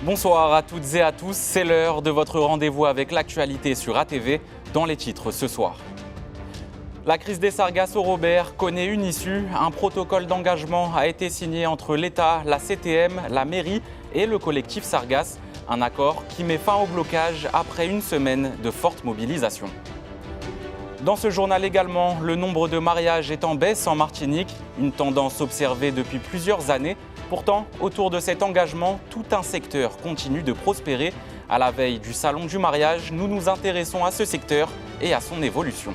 Bonsoir à toutes et à tous, c'est l'heure de votre rendez-vous avec l'actualité sur ATV dans les titres ce soir. La crise des sargasses au Robert connaît une issue. Un protocole d'engagement a été signé entre l'État, la CTM, la mairie et le collectif Sargasses. Un accord qui met fin au blocage après une semaine de forte mobilisation. Dans ce journal également, le nombre de mariages est en baisse en Martinique, une tendance observée depuis plusieurs années. Pourtant, autour de cet engagement, tout un secteur continue de prospérer. À la veille du Salon du mariage, nous nous intéressons à ce secteur et à son évolution.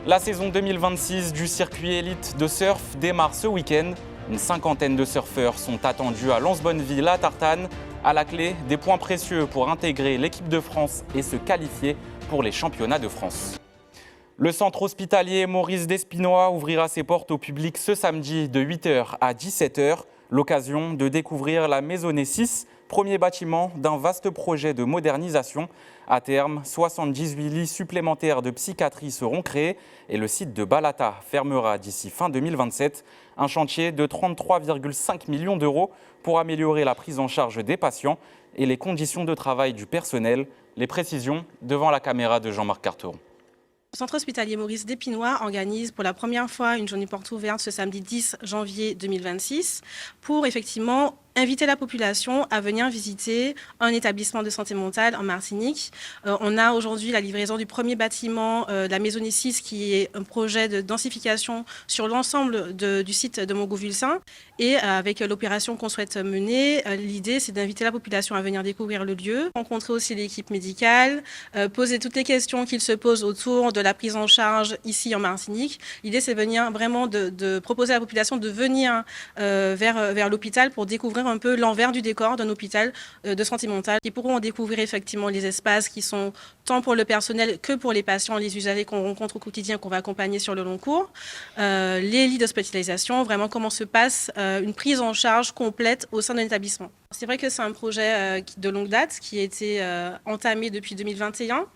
La saison 2026 du circuit élite de surf démarre ce week-end. Une cinquantaine de surfeurs sont attendus à Lens-Bonneville à Tartane. À la clé, des points précieux pour intégrer l'équipe de France et se qualifier pour les championnats de France. Le centre hospitalier Maurice Despinois ouvrira ses portes au public ce samedi de 8h à 17h. L'occasion de découvrir la Maisonnée 6, premier bâtiment d'un vaste projet de modernisation. À terme, 78 lits supplémentaires de psychiatrie seront créés et le site de Balata fermera d'ici fin 2027. Un chantier de 33,5 millions d'euros pour améliorer la prise en charge des patients et les conditions de travail du personnel. Les précisions devant la caméra de Jean-Marc Carteron. Le centre hospitalier Maurice Despinois organise pour la première fois une journée porte ouverte ce samedi 10 janvier 2026 pour effectivement inviter la population à venir visiter un établissement de santé mentale en Martinique. On a aujourd'hui la livraison du premier bâtiment de la Maisonnée 6 qui est un projet de densification sur l'ensemble du site de Montgou-Vulsin. Et avec l'opération qu'on souhaite mener, l'idée c'est d'inviter la population à venir découvrir le lieu, rencontrer aussi l'équipe médicale, poser toutes les questions qu'ils se posent autour de la prise en charge ici en Martinique. L'idée c'est de venir vraiment de proposer à la population de venir vers l'hôpital pour découvrir un peu l'envers du décor d'un hôpital de santé mentale. Ils pourront découvrir effectivement les espaces qui sont tant pour le personnel que pour les patients, les usagers qu'on rencontre au quotidien, qu'on va accompagner sur le long cours. Les lits d'hospitalisation, vraiment comment se passe une prise en charge complète au sein d'un établissement. C'est vrai que c'est un projet de longue date qui a été entamé depuis 2021.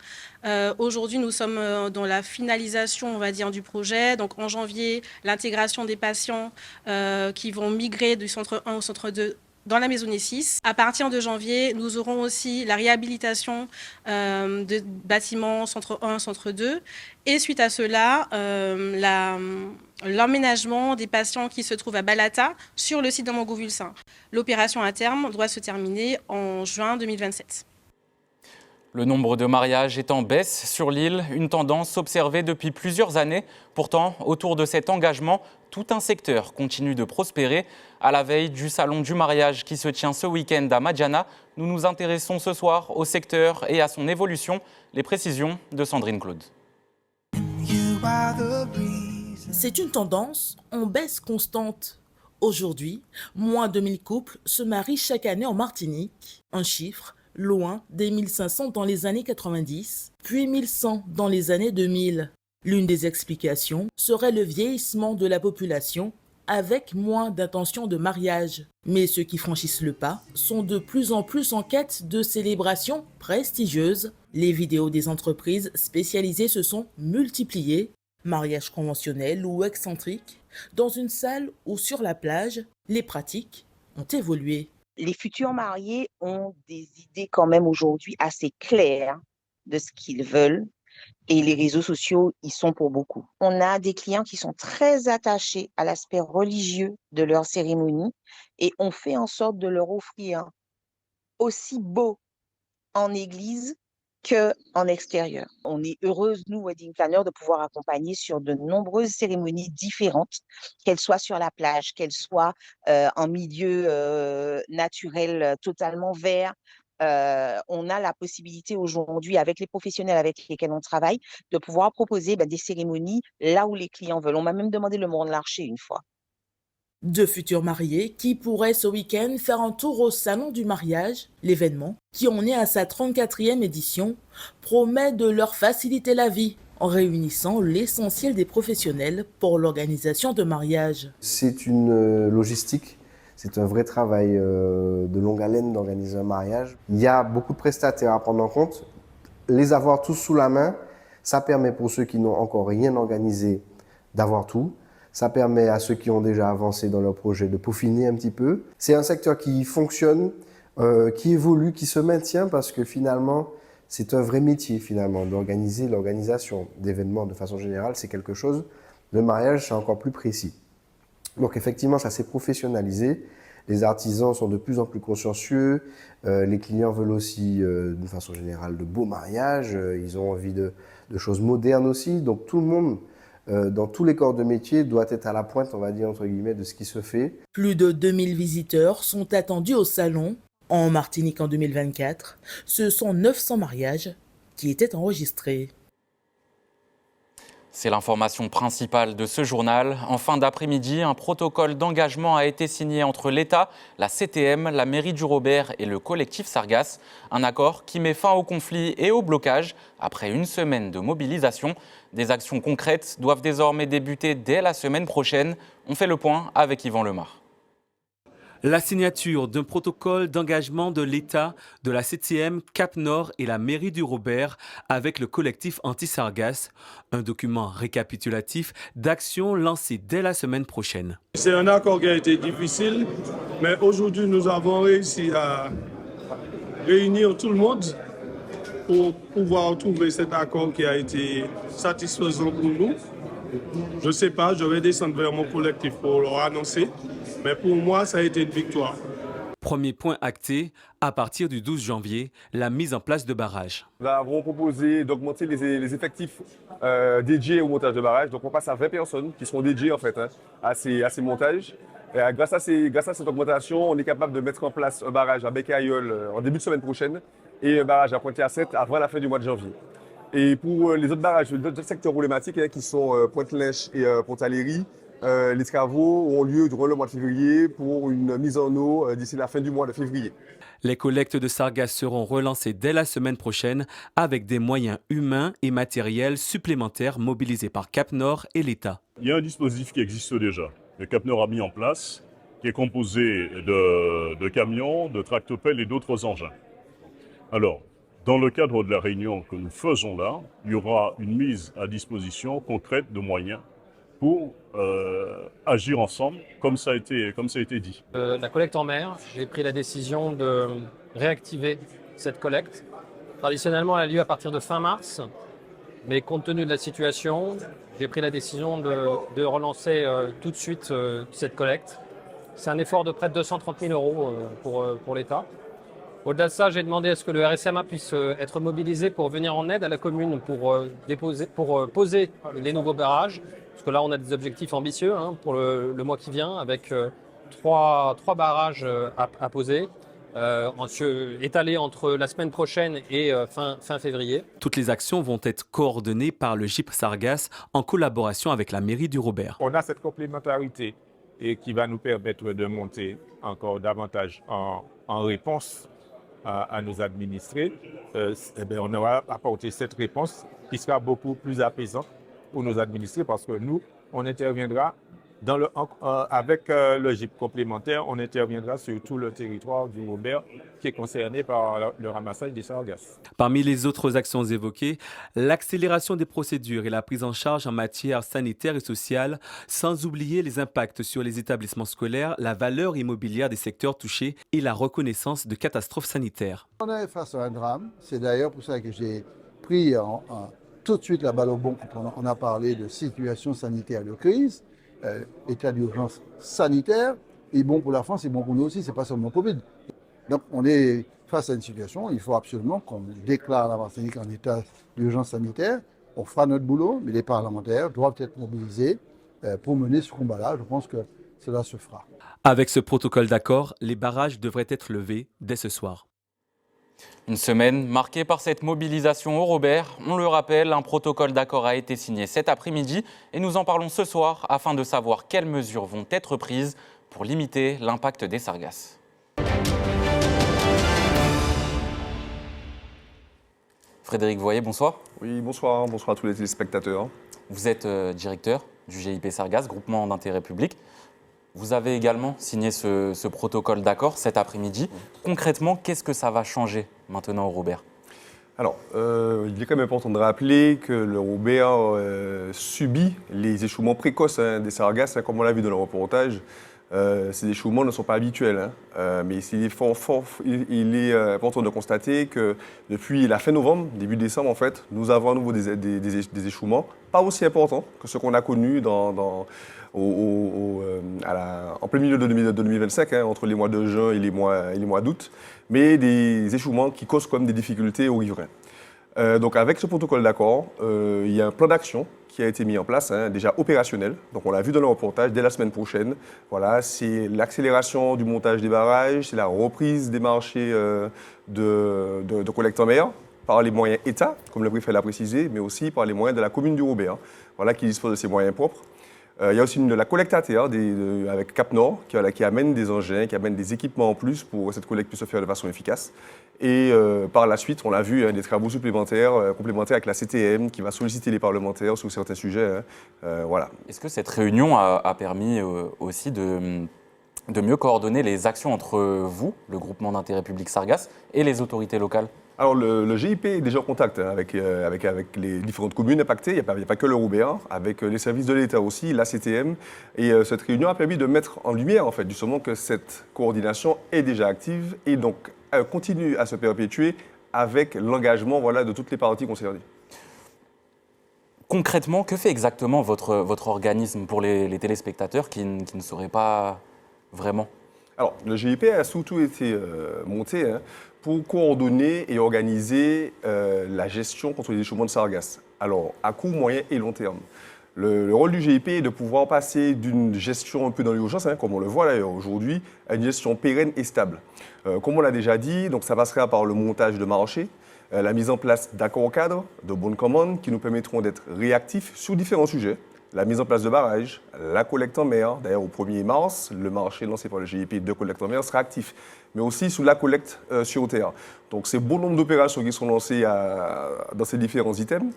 Aujourd'hui, nous sommes dans la finalisation, on va dire, du projet. Donc en janvier, l'intégration des patients qui vont migrer du centre 1 au centre 2 dans la Maisonnée 6. À partir de janvier, nous aurons aussi la réhabilitation de bâtiments centre 1, centre 2. Et suite à cela, l'emménagement des patients qui se trouvent à Balata sur le site de Montgou-Vulsin. L'opération à terme doit se terminer en juin 2027. Le nombre de mariages est en baisse sur l'île, une tendance observée depuis plusieurs années. Pourtant, autour de cet engagement, tout un secteur continue de prospérer. À la veille du Salon du mariage qui se tient ce week-end à Madjana, nous nous intéressons ce soir au secteur et à son évolution. Les précisions de Sandrine Claude. C'est une tendance en baisse constante. Aujourd'hui, moins de 1000 couples se marient chaque année en Martinique. Un chiffre loin des 1500 dans les années 90, puis 1100 dans les années 2000. L'une des explications serait le vieillissement de la population avec moins d'intentions de mariage. Mais ceux qui franchissent le pas sont de plus en plus en quête de célébrations prestigieuses. Les vidéos des entreprises spécialisées se sont multipliées. Mariage conventionnel ou excentrique, dans une salle ou sur la plage, les pratiques ont évolué. Les futurs mariés ont des idées quand même aujourd'hui assez claires de ce qu'ils veulent et les réseaux sociaux y sont pour beaucoup. On a des clients qui sont très attachés à l'aspect religieux de leur cérémonie et on fait en sorte de leur offrir aussi beau en église qu'en extérieur. On est heureuse, nous, wedding planners, de pouvoir accompagner sur de nombreuses cérémonies différentes, qu'elles soient sur la plage, qu'elles soient en milieu naturel totalement vert. On a la possibilité aujourd'hui, avec les professionnels avec lesquels on travaille, de pouvoir proposer des cérémonies là où les clients veulent. On m'a même demandé le Mont de l'Archer une fois. Deux futurs mariés qui pourraient ce week-end faire un tour au Salon du mariage. L'événement, qui en est à sa 34e édition, promet de leur faciliter la vie en réunissant l'essentiel des professionnels pour l'organisation de mariage. C'est une logistique, c'est un vrai travail de longue haleine d'organiser un mariage. Il y a beaucoup de prestataires à prendre en compte. Les avoir tous sous la main, ça permet pour ceux qui n'ont encore rien organisé d'avoir tout. Ça permet à ceux qui ont déjà avancé dans leur projet de peaufiner un petit peu. C'est un secteur qui fonctionne qui évolue, qui se maintient parce que finalement, c'est un vrai métier finalement d'organiser l'organisation d'événements de façon générale, c'est quelque chose. Le mariage, c'est encore plus précis. Donc effectivement, ça s'est professionnalisé. Les artisans sont de plus en plus consciencieux. Les clients veulent aussi, d'une façon générale, de beaux mariages. Ils ont envie de choses modernes aussi. Donc tout le monde, dans tous les corps de métier, doit être à la pointe, on va dire, entre guillemets, de ce qui se fait. Plus de 2000 visiteurs sont attendus au salon. En Martinique en 2024, ce sont 900 mariages qui étaient enregistrés. C'est l'information principale de ce journal. En fin d'après-midi, un protocole d'engagement a été signé entre l'État, la CTM, la mairie du Robert et le collectif Sargasses. Un accord qui met fin au conflit et au blocage. Après une semaine de mobilisation, des actions concrètes doivent désormais débuter dès la semaine prochaine. On fait le point avec Yvan Lemar. La signature d'un protocole d'engagement de l'État, de la CTM, Cap Nord et la mairie du Robert avec le collectif anti-Sargasses, un document récapitulatif d'actions lancées dès la semaine prochaine. C'est un accord qui a été difficile, mais aujourd'hui nous avons réussi à réunir tout le monde pour pouvoir trouver cet accord qui a été satisfaisant pour nous. Je ne sais pas, je vais descendre vers mon collectif pour leur annoncer, mais pour moi, ça a été une victoire. Premier point acté, à partir du 12 janvier, la mise en place de barrages. Nous avons proposé d'augmenter les effectifs dédiés au montage de barrages. Donc on passe à 20 personnes qui seront dédiées en fait, à ces montages. Et grâce à cette augmentation, on est capable de mettre en place un barrage à Bec-Aïeul en début de semaine prochaine et un barrage à Pointe-à-Pitre avant la fin du mois de janvier. Et pour les autres barrages, les autres secteurs problématiques qui sont Pointe-Lèche et Pont-Aléry, les travaux ont lieu durant le mois de février pour une mise en eau d'ici la fin du mois de février. Les collectes de Sargasses seront relancées dès la semaine prochaine avec des moyens humains et matériels supplémentaires mobilisés par Cap Nord et l'État. Il y a un dispositif qui existe déjà, que Cap Nord a mis en place, qui est composé de camions, de tractopelles et d'autres engins. Alors, dans le cadre de la réunion que nous faisons là, il y aura une mise à disposition concrète de moyens pour agir ensemble, comme ça a été dit. La collecte en mer, j'ai pris la décision de réactiver cette collecte. Traditionnellement, elle a lieu à partir de fin mars, mais compte tenu de la situation, j'ai pris la décision de relancer tout de suite cette collecte. C'est un effort de près de 230 000 euros pour l'État. Au-delà de ça, j'ai demandé à ce que le RSMA puisse être mobilisé pour venir en aide à la commune pour poser les nouveaux barrages. Parce que là, on a des objectifs ambitieux pour le mois qui vient, avec trois barrages à poser, étalés entre la semaine prochaine et fin février. Toutes les actions vont être coordonnées par le GIP Sargasses en collaboration avec la mairie du Robert. On a cette complémentarité et qui va nous permettre de monter encore davantage en réponse à nos administrés. On aura apporté cette réponse qui sera beaucoup plus apaisante pour nos administrés parce que nous, on interviendra avec le GIP complémentaire, on interviendra sur tout le territoire du Robert qui est concerné par le ramassage des sargasses. Parmi les autres actions évoquées, l'accélération des procédures et la prise en charge en matière sanitaire et sociale, sans oublier les impacts sur les établissements scolaires, la valeur immobilière des secteurs touchés et la reconnaissance de catastrophes sanitaires. On est face à un drame, c'est d'ailleurs pour ça que j'ai pris tout de suite la balle au bon quand on a parlé de situation sanitaire de crise. État d'urgence sanitaire est bon pour la France et bon pour nous aussi, c'est pas seulement Covid. Donc on est face à une situation, il faut absolument qu'on déclare la Martinique en état d'urgence sanitaire. On fera notre boulot, mais les parlementaires doivent être mobilisés pour mener ce combat-là. Je pense que cela se fera. Avec ce protocole d'accord, les barrages devraient être levés dès ce soir. Une semaine marquée par cette mobilisation au Robert. On le rappelle, un protocole d'accord a été signé cet après-midi et nous en parlons ce soir afin de savoir quelles mesures vont être prises pour limiter l'impact des sargasses. Frédéric Voyer, bonsoir. Oui, bonsoir à tous les téléspectateurs. Vous êtes directeur du GIP Sargasses, groupement d'intérêt public. Vous avez également signé ce protocole d'accord cet après-midi. Concrètement, qu'est-ce que ça va changer maintenant au Robert ? Alors, il est quand même important de rappeler que le Robert subit les échouements précoces des sargasses, comme on l'a vu dans le reportage. Ces échouements ne sont pas habituels, hein. Mais il est important de constater que depuis la fin novembre, début décembre, en fait, nous avons à nouveau des échouements, pas aussi importants que ceux qu'on a connus en plein milieu de 2025, hein, entre les mois de juin et les mois d'août, mais des échouements qui causent quand même des difficultés aux riverains. Donc avec ce protocole d'accord, il y a un plan d'action qui a été mis en place, hein, déjà opérationnel. Donc on l'a vu dans le reportage dès la semaine prochaine. Voilà, c'est l'accélération du montage des barrages, c'est la reprise des marchés de collecte en mer par les moyens État, comme le préfet l'a précisé, mais aussi par les moyens de la commune du Robert, voilà, qui dispose de ces moyens propres. Il y a aussi la collecte à terre avec Cap Nord qui amène des engins, qui amène des équipements en plus pour que cette collecte puisse se faire de façon efficace. Et par la suite, on l'a vu, hein, des travaux supplémentaires, complémentaires avec la CTM qui va solliciter les parlementaires sur certains sujets. Voilà. Est-ce que cette réunion a permis aussi de mieux coordonner les actions entre vous, le groupement d'intérêt public Sargasses, et les autorités locales ? Alors le GIP est déjà en contact, hein, avec les différentes communes impactées, il n'y a pas que le Robert, avec les services de l'État aussi, la CTM. Et cette réunion a permis de mettre en lumière, en fait, justement, que cette coordination est déjà active et donc continue à se perpétuer avec l'engagement, voilà, de toutes les parties concernées. Concrètement, que fait exactement votre organisme pour les téléspectateurs qui ne sauraient pas vraiment ? Alors, le GIP a surtout été monté, hein, pour coordonner et organiser la gestion contre les échouements de sargasses. Alors, à court, moyen et long terme. Le rôle du GIP est de pouvoir passer d'une gestion un peu dans l'urgence, hein, comme on le voit d'ailleurs aujourd'hui, à une gestion pérenne et stable. Comme on l'a déjà dit, donc ça passera par le montage de marchés, la mise en place d'accords cadres, de bonnes commandes qui nous permettront d'être réactifs sur différents sujets. La mise en place de barrages, la collecte en mer. D'ailleurs, au 1er mars, le marché lancé par le GIP de collecte en mer sera actif, mais aussi sous la collecte sur terre. Donc, c'est bon nombre d'opérations qui sont lancées dans ces différents items.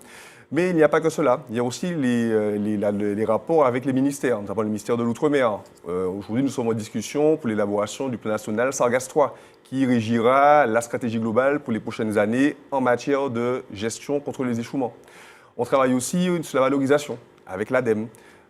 Mais il n'y a pas que cela. Il y a aussi les rapports avec les ministères, notamment le ministère de l'Outre-mer. Aujourd'hui, nous sommes en discussion pour l'élaboration du plan national Sargasses 3, qui régira la stratégie globale pour les prochaines années en matière de gestion contre les échouements. On travaille aussi sur la valorisation avec l'ADEME.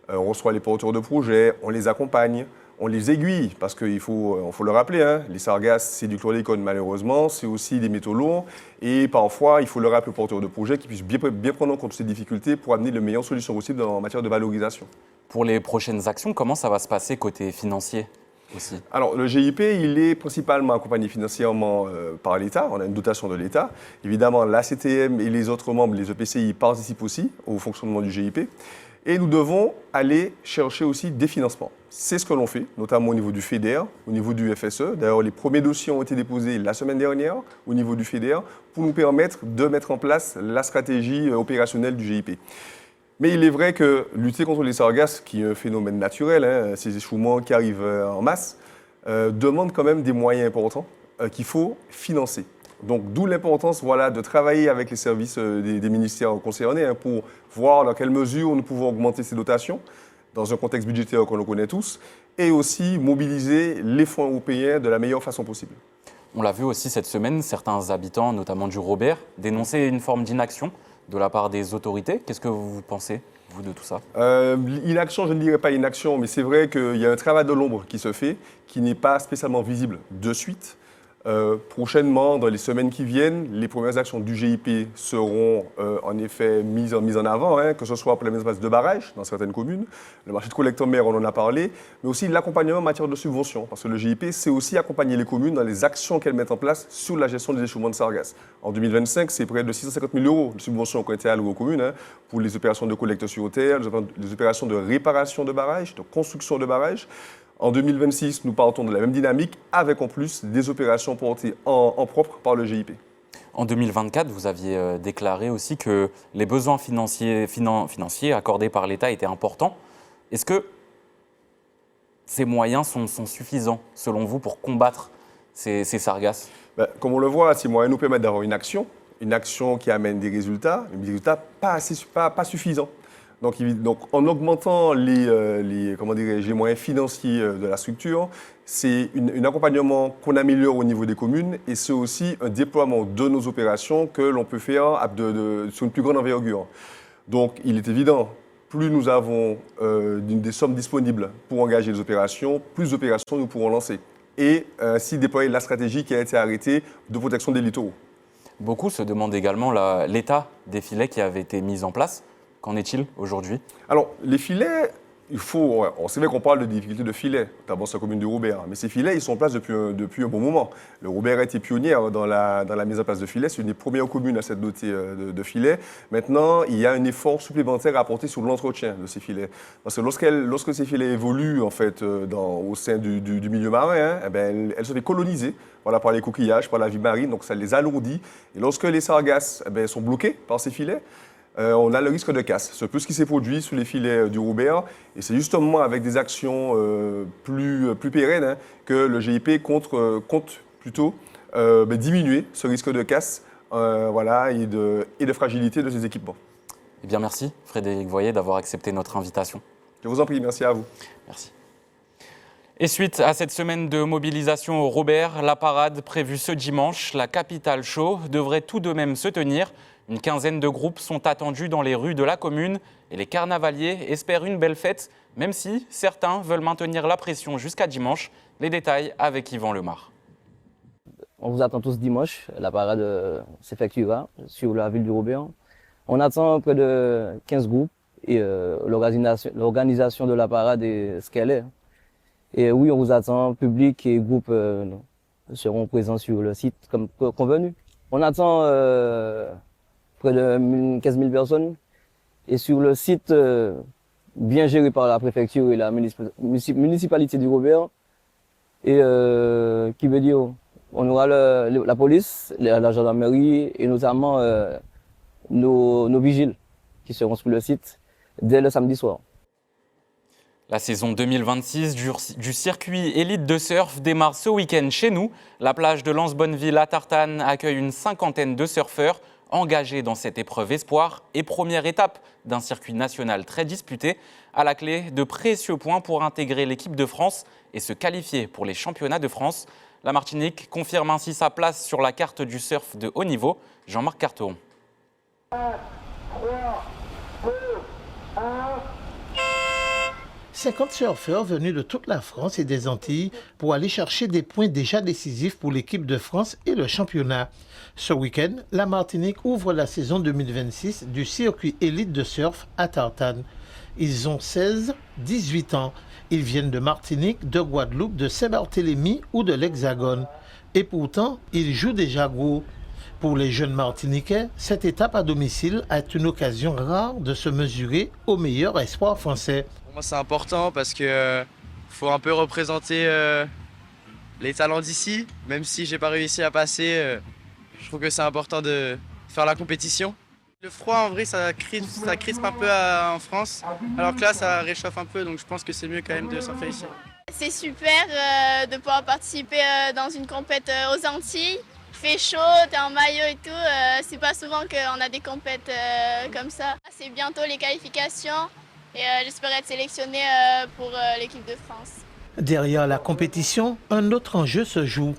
On reçoit les porteurs de projets, on les accompagne, on les aiguille, parce qu'il faut le rappeler, hein, les sargasses, c'est du chlordécone malheureusement, c'est aussi des métaux lourds, et parfois, il faut le rappeler aux porteurs de projets qui puissent bien prendre en compte ces difficultés pour amener les meilleures solutions possibles en matière de valorisation. Pour les prochaines actions, comment ça va se passer côté financier aussi ? Alors, le GIP, il est principalement accompagné financièrement par l'État. On a une dotation de l'État. Évidemment, la CTM et les autres membres, les EPCI, participent aussi au fonctionnement du GIP. Et nous devons aller chercher aussi des financements. C'est ce que l'on fait, notamment au niveau du FEDER, au niveau du FSE. D'ailleurs, les premiers dossiers ont été déposés la semaine dernière au niveau du FEDER pour nous permettre de mettre en place la stratégie opérationnelle du GIP. Mais il est vrai que lutter contre les sargasses, qui est un phénomène naturel, hein, ces échouements qui arrivent en masse, demande quand même des moyens importants qu'il faut financer. Donc, d'où l'importance, voilà, de travailler avec les services des ministères concernés, hein, pour voir dans quelle mesure nous pouvons augmenter ces dotations dans un contexte budgétaire qu'on connaît tous, et aussi mobiliser les fonds européens de la meilleure façon possible. On l'a vu aussi cette semaine, certains habitants, notamment du Robert, dénoncer une forme d'inaction de la part des autorités. Qu'est-ce que vous pensez, vous, de tout ça ? Inaction, je ne dirais pas inaction, mais c'est vrai qu'il y a un travail de l'ombre qui se fait, qui n'est pas spécialement visible de suite. Prochainement, dans les semaines qui viennent, les premières actions du GIP seront en effet mises en avant, hein, que ce soit pour la mise en place de barrages dans certaines communes, le marché de collecte en mer, on en a parlé, mais aussi l'accompagnement en matière de subventions, parce que le GIP, c'est aussi accompagner les communes dans les actions qu'elles mettent en place sur la gestion des échouements de sargasses. En 2025, c'est près de 650 000 € de subventions qui ont été allouées aux communes, hein, pour les opérations de collecte sur terre, les opérations de réparation de barrages, de construction de barrages. En 2026, nous partons de la même dynamique avec en plus des opérations portées en propre par le GIP. En 2024, vous aviez déclaré aussi que les besoins financiers accordés par l'État étaient importants. Est-ce que ces moyens sont suffisants, selon vous, pour combattre ces sargasses ? Comme on le voit, ces moyens nous permettent d'avoir une action qui amène des résultats, mais des résultats pas suffisants. Donc, en augmentant les moyens financiers de la structure, c'est un accompagnement qu'on améliore au niveau des communes, et c'est aussi un déploiement de nos opérations que l'on peut faire sur une plus grande envergure. Donc, il est évident plus nous avons des sommes disponibles pour engager les opérations, plus d'opérations nous pourrons lancer. Et ainsi déployer la stratégie qui a été arrêtée de protection des littoraux. Beaucoup se demandent également l'état des filets qui avaient été mis en place. Qu'en est-il aujourd'hui? Alors, les filets, c'est vrai qu'on parle de difficultés de filets, notamment sur la commune du Robert, mais ces filets, ils sont en place depuis un bon moment. Le Robert a été pionnière dans la mise en place de filets, c'est une des premières communes à s'être dotée de filets. Maintenant, il y a un effort supplémentaire à apporter sur l'entretien de ces filets. Parce que lorsque ces filets évoluent en fait, au sein du milieu marin, elles se font coloniser par les coquillages, par la vie marine, donc ça les alourdit. Et lorsque les sargasses sont bloqués par ces filets, on a le risque de casse. C'est un peu ce qui s'est produit sous les filets du Robert. Et c'est justement avec des actions plus pérennes que le GIP compte plutôt diminuer ce risque de casse et de fragilité de ces équipements. Eh bien, merci Frédéric Voyer d'avoir accepté notre invitation. Je vous en prie, merci à vous. Merci. Et suite à cette semaine de mobilisation au Robert, la parade prévue ce dimanche, la capitale Show, devrait tout de même se tenir. Une quinzaine de groupes sont attendus dans les rues de la commune et les carnavaliers espèrent une belle fête, même si certains veulent maintenir la pression jusqu'à dimanche. Les détails avec Yvan Lemar. On vous attend tous dimanche. La parade s'effectuera sur la ville du Robert. On attend près de 15 groupes et l'organisation de la parade est ce qu'elle est. Et oui, on vous attend, public et groupes seront présents sur le site comme convenu. On attend près de 15 000 personnes et sur le site bien géré par la préfecture et la municipalité du Robert. Et qui veut dire, on aura la police, la gendarmerie et notamment nos vigiles qui seront sur le site dès le samedi soir. La saison 2026 du circuit élite de surf démarre ce week-end chez nous. La plage de Lens-Bonneville à Tartane accueille une cinquantaine de surfeurs engagés dans cette épreuve espoir et première étape d'un circuit national très disputé. À la clé, de précieux points pour intégrer l'équipe de France et se qualifier pour les championnats de France. La Martinique confirme ainsi sa place sur la carte du surf de haut niveau. Jean-Marc Carteron. 50 surfeurs venus de toute la France et des Antilles pour aller chercher des points déjà décisifs pour l'équipe de France et le championnat. Ce week-end, la Martinique ouvre la saison 2026 du circuit élite de surf à Tartane. Ils ont 16, 18 ans. Ils viennent de Martinique, de Guadeloupe, de Saint-Barthélemy ou de l'Hexagone. Et pourtant, ils jouent déjà gros. Pour les jeunes Martiniquais, cette étape à domicile est une occasion rare de se mesurer au meilleur espoir français. Pour moi, c'est important parce que faut un peu représenter les talents d'ici. Même si j'ai pas réussi à passer, je trouve que c'est important de faire la compétition. Le froid, en vrai, ça crispe un peu en France, alors que là, ça réchauffe un peu, donc je pense que c'est mieux quand même de surfer ici. C'est super de pouvoir participer dans une compète aux Antilles. Il fait chaud, t'es en maillot et tout, c'est pas souvent qu'on a des compètes comme ça. C'est bientôt les qualifications et j'espère être sélectionnée pour l'équipe de France. Derrière la compétition, un autre enjeu se joue.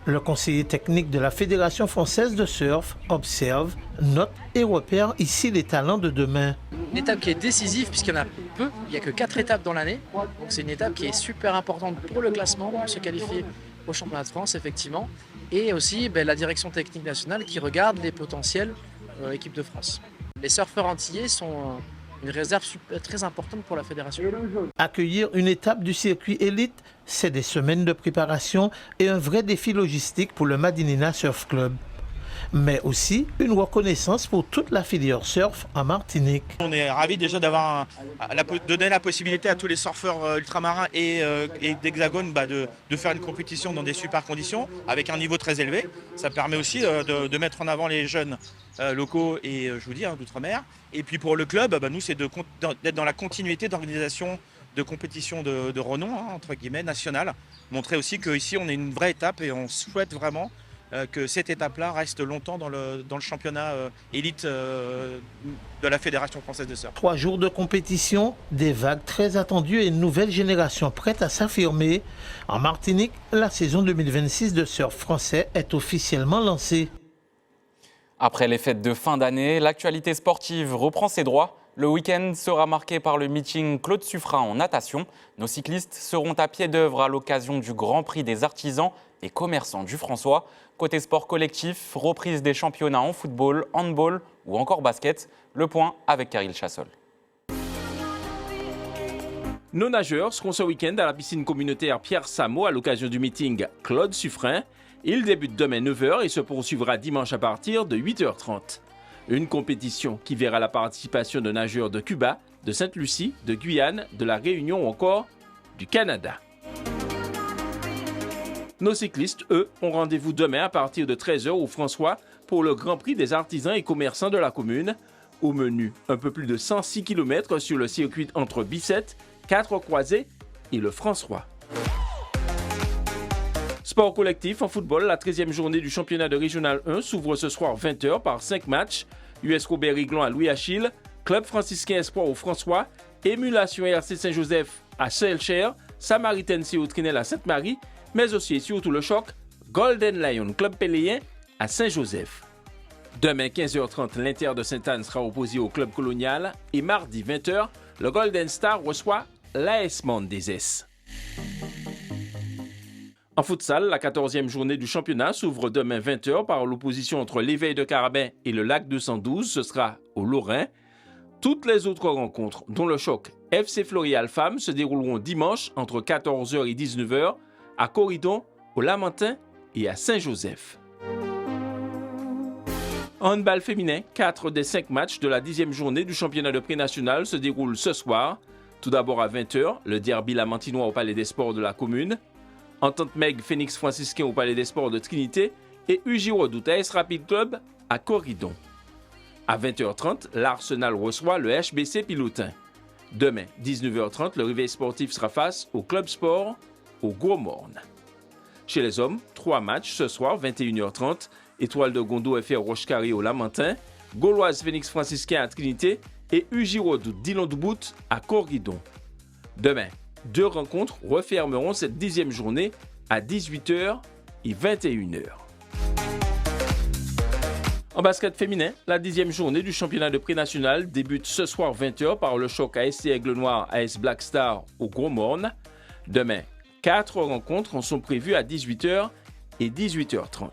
Le conseiller technique de la Fédération française de surf observe, note et repère ici les talents de demain. Une étape qui est décisive puisqu'il y en a peu, il n'y a que 4 étapes dans l'année. Donc c'est une étape qui est super importante pour le classement, pour se qualifier au championnat de France effectivement. Et aussi la direction technique nationale qui regarde les potentiels équipes de France. Les surfeurs antillais sont une réserve très importante pour la fédération. Accueillir une étape du circuit élite, c'est des semaines de préparation et un vrai défi logistique pour le Madinina Surf Club. Mais aussi une reconnaissance pour toute la filière surf en Martinique. On est ravis déjà d'avoir donné la possibilité à tous les surfeurs ultramarins et d'Hexagone de faire une compétition dans des super conditions avec un niveau très élevé. Ça permet aussi de mettre en avant les jeunes locaux et je vous dis d'outre-mer. Et puis pour le club, nous c'est d'être dans la continuité d'organisation de compétitions de renom, entre guillemets, nationales. Montrer aussi qu'ici on est une vraie étape et on souhaite vraiment que cette étape-là reste longtemps dans le championnat élite de la Fédération française de surf. 3 jours de compétition, des vagues très attendues et une nouvelle génération prête à s'affirmer. En Martinique, la saison 2026 de surf français est officiellement lancée. Après les fêtes de fin d'année, l'actualité sportive reprend ses droits. Le week-end sera marqué par le meeting Claude Suffren en natation. Nos cyclistes seront à pied d'œuvre à l'occasion du Grand Prix des artisans et commerçants du François. Côté sport collectif, reprise des championnats en football, handball ou encore basket. Le point avec Karil Chassol. Nos nageurs seront ce week-end à la piscine communautaire Pierre Samo à l'occasion du meeting Claude Suffren. Il débute demain 9h et se poursuivra dimanche à partir de 8h30. Une compétition qui verra la participation de nageurs de Cuba, de Sainte-Lucie, de Guyane, de la Réunion ou encore du Canada. Nos cyclistes, eux, ont rendez-vous demain à partir de 13h au François pour le Grand Prix des artisans et commerçants de la commune. Au menu, un peu plus de 106 km sur le circuit entre Bicêtre, 4 croisés et le François. Sport collectif en football, la 13e journée du championnat de Régional 1 s'ouvre ce soir 20h par 5 matchs. US Robert-Riglon à Louis-Achille, Club franciscain Espoir au François, Émulation RC Saint-Joseph à Saint-Elcher, Samaritaine CO Trinel à Sainte-Marie, mais aussi et surtout le choc Golden Lion Club Péléen à Saint-Joseph. Demain 15h30, l'Inter de Sainte-Anne sera opposé au Club Colonial et mardi 20h, le Golden Star reçoit l'AS Mendezes. En futsal, la 14e journée du championnat s'ouvre demain 20h par l'opposition entre l'Éveil de Carabin et le Lac 212. Ce sera au Lorrain. Toutes les autres rencontres, dont le choc FC Floréal Femmes, se dérouleront dimanche entre 14h et 19h à Corridon, au Lamentin et à Saint-Joseph. En handball féminin, 4 des 5 matchs de la 10e journée du championnat de pré-national se déroulent ce soir. Tout d'abord à 20h, le derby lamantinois au Palais des Sports de la commune. Entente Meg Phoenix franciscain au Palais des Sports de Trinité et UJ Redoute AS Rapid Club à Corridon. À 20h30, l'Arsenal reçoit le HBC Pilotin. Demain, 19h30, le réveil sportif sera face au Club Sport au Gros-Morne. Chez les hommes, 3 matchs ce soir, 21h30. Étoile de Gondo FR Roche-Carré au Lamentin, Gauloise Phoenix franciscain à Trinité et UJ Redoute Dillon Dubout à Corridon. Demain, 2 rencontres refermeront cette 10e journée à 18h et 21h. En basket féminin, la 10e journée du championnat de pré-national débute ce soir 20h par le choc ASC Aigle Noir AS Black Star au Gros-Morne. Demain, 4 rencontres en sont prévues à 18h et 18h30.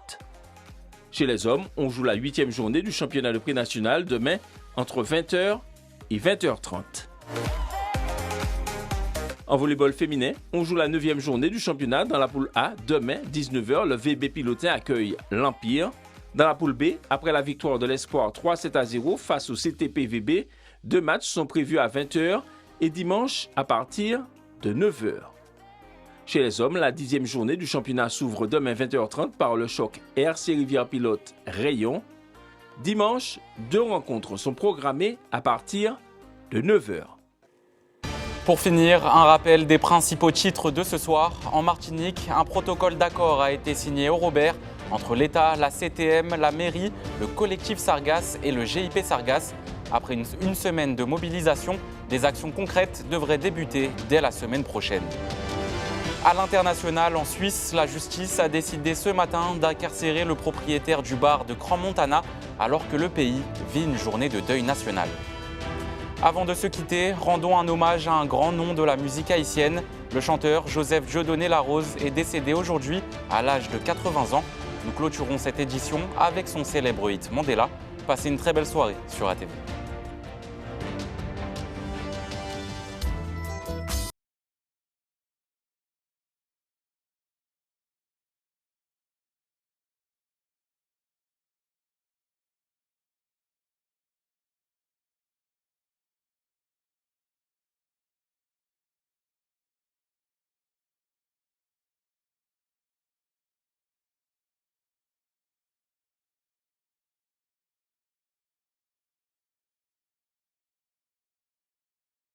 Chez les hommes, on joue la 8e journée du championnat de pré-national demain entre 20h et 20h30. En volleyball féminin, on joue la 9e journée du championnat dans la poule A. Demain, 19h, le VB Pilotin accueille l'Empire. Dans la poule B, après la victoire de l'Espoir 3-7-0 face au CTP-VB, 2 matchs sont prévus à 20h et dimanche à partir de 9h. Chez les hommes, la 10e journée du championnat s'ouvre demain 20h30 par le choc RC Rivière Pilote Rayon. Dimanche, 2 rencontres sont programmées à partir de 9h. Pour finir, un rappel des principaux titres de ce soir. En Martinique, un protocole d'accord a été signé au Robert entre l'État, la CTM, la mairie, le collectif Sargasses et le GIP Sargasses. Après une semaine de mobilisation, des actions concrètes devraient débuter dès la semaine prochaine. À l'international, en Suisse, la justice a décidé ce matin d'incarcérer le propriétaire du bar de Crans-Montana alors que le pays vit une journée de deuil national. Avant de se quitter, rendons un hommage à un grand nom de la musique haïtienne. Le chanteur Joseph Dieudonné Larose est décédé aujourd'hui à l'âge de 80 ans. Nous clôturons cette édition avec son célèbre hit Mandela. Passez une très belle soirée sur ATV.